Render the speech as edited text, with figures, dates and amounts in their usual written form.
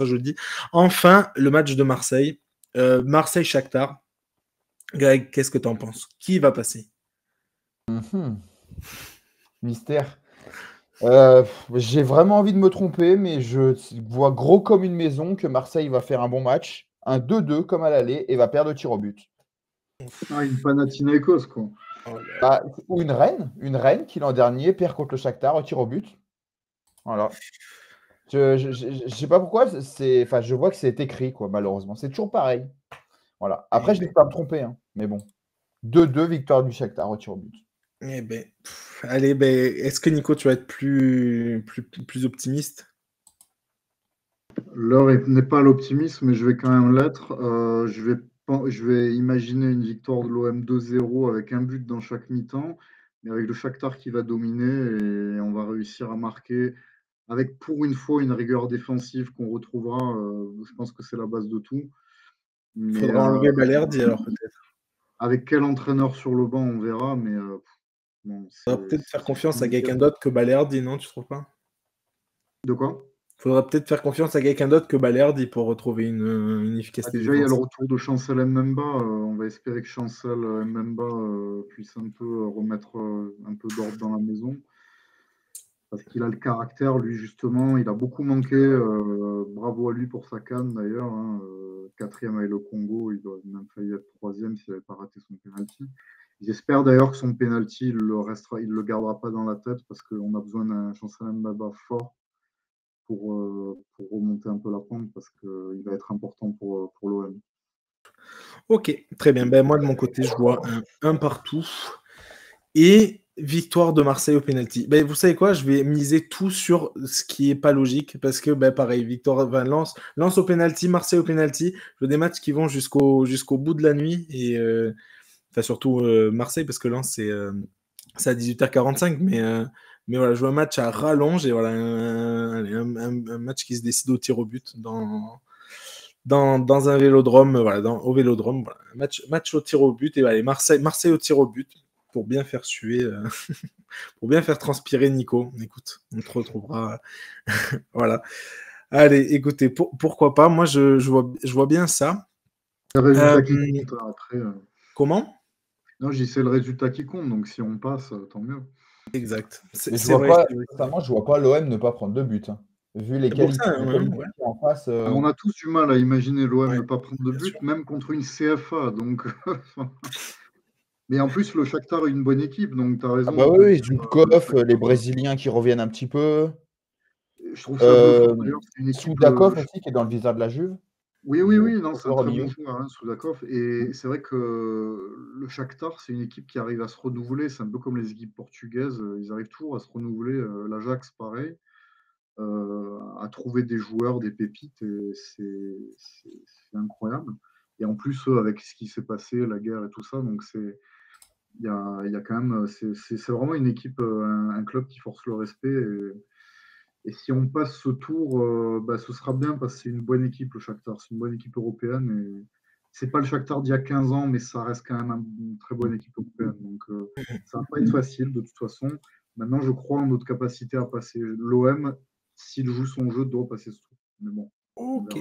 jeudi. Enfin, le match de Marseille. Marseille-Shakhtar. Greg, qu'est-ce que tu en penses? Qui va passer? Mystère. J'ai vraiment envie de me tromper, mais je vois gros comme une maison que Marseille va faire un bon match, un 2-2 comme à l'aller, et va perdre au tir au but. Ah, une Panathinaikos, quoi. Bah, ou une Rennes qui l'an dernier perd contre le Shakhtar au tir au but. Voilà. Je sais pas pourquoi, enfin, je vois que c'est écrit, quoi, malheureusement. C'est toujours pareil. Voilà. Après, je n'espère pas me tromper, hein, mais bon. 2-2, victoire du Shakhtar au tir au but. Eh ben, allez, est-ce que Nico, tu vas être plus optimiste? L'heure n'est pas à l'optimisme, mais je vais quand même l'être. Je vais imaginer une victoire de l'OM 2-0 avec un but dans chaque mi-temps, mais avec le Shakhtar qui va dominer et on va réussir à marquer avec pour une fois une rigueur défensive qu'on retrouvera. Je pense que c'est la base de tout. Il Mais faudra enlever Balerdi alors peut-être. avec quel entraîneur sur le banc, on verra. Mais bon, Il faudra peut-être faire confiance à quelqu'un d'autre que Balerdi, non? Tu trouves pas? De quoi? Il faudra peut-être faire confiance à quelqu'un d'autre que Balerdi pour retrouver une efficacité Déjà, il y a le défensive. retour de Chancel Mbemba. On va espérer que Chancel Mbemba puisse un peu remettre un peu d'ordre dans la maison. Parce qu'il a le caractère, lui, justement. Il a beaucoup manqué. Bravo à lui pour sa canne, d'ailleurs. Hein. Quatrième avec le Congo. Il doit même failli être troisième s'il n'avait pas raté son penalty. J'espère d'ailleurs que son penalty, il le gardera pas dans la tête parce qu'on a besoin d'un Chancel Mbemba fort pour remonter un peu la pente parce qu'il va être important pour l'OM. Ok, très bien. Moi, de mon côté, je vois un partout. Et victoire de Marseille au penalty. Vous savez quoi? Je vais miser tout sur ce qui est pas logique parce que pareil, victoire, Lens au penalty, Marseille au penalty. Je veux des matchs qui vont jusqu'au bout de la nuit et surtout Marseille parce que Lens c'est à 18h45, mais voilà, je veux un match à rallonge et voilà un match qui se décide au tir au but dans un vélodrome, voilà, au vélodrome, voilà. Match au tir au but et allez, Marseille au tir au but pour bien faire suer, pour bien faire transpirer Nico. Écoute, on te retrouvera. Voilà. Allez, écoutez, pourquoi pas? Moi, je vois bien ça. C'est le résultat qui compte après. Comment? Non, je dis c'est le résultat qui compte, donc si on passe, tant mieux. Exact. Mais je vois pas l'OM ne pas prendre de but. Hein. Vu les qualités en face. On a tous du mal à imaginer l'OM ne pas prendre de but, sûr. même contre une CFA. Donc... Mais en plus, le Shakhtar est une bonne équipe, donc tu as raison. Ah bah oui, Zubkov, les Brésiliens qui reviennent un petit peu. Je trouve ça bluffant. D'ailleurs, c'est une équipe. Soudakov aussi qui est dans le viseur de la Juve. Oui, non, c'est un très bon joueur, hein, Soudakov. Et c'est vrai que le Shakhtar, c'est une équipe qui arrive à se renouveler. C'est un peu comme les équipes portugaises. Ils arrivent toujours à se renouveler. L'Ajax, pareil. À trouver des joueurs, des pépites. Et c'est incroyable. Et en plus, avec ce qui s'est passé, la guerre et tout ça, donc il y a quand même. C'est vraiment une équipe, un club qui force le respect. Et si on passe ce tour, ce sera bien parce que c'est une bonne équipe, le Shakhtar. C'est une bonne équipe européenne. Et c'est pas le Shakhtar d'il y a 15 ans, mais ça reste quand même une très bonne équipe européenne. Donc, ça va pas être facile de toute façon. Maintenant, je crois en notre capacité à passer. L'OM, s'il joue son jeu, doit passer ce tour. Mais bon. Ok.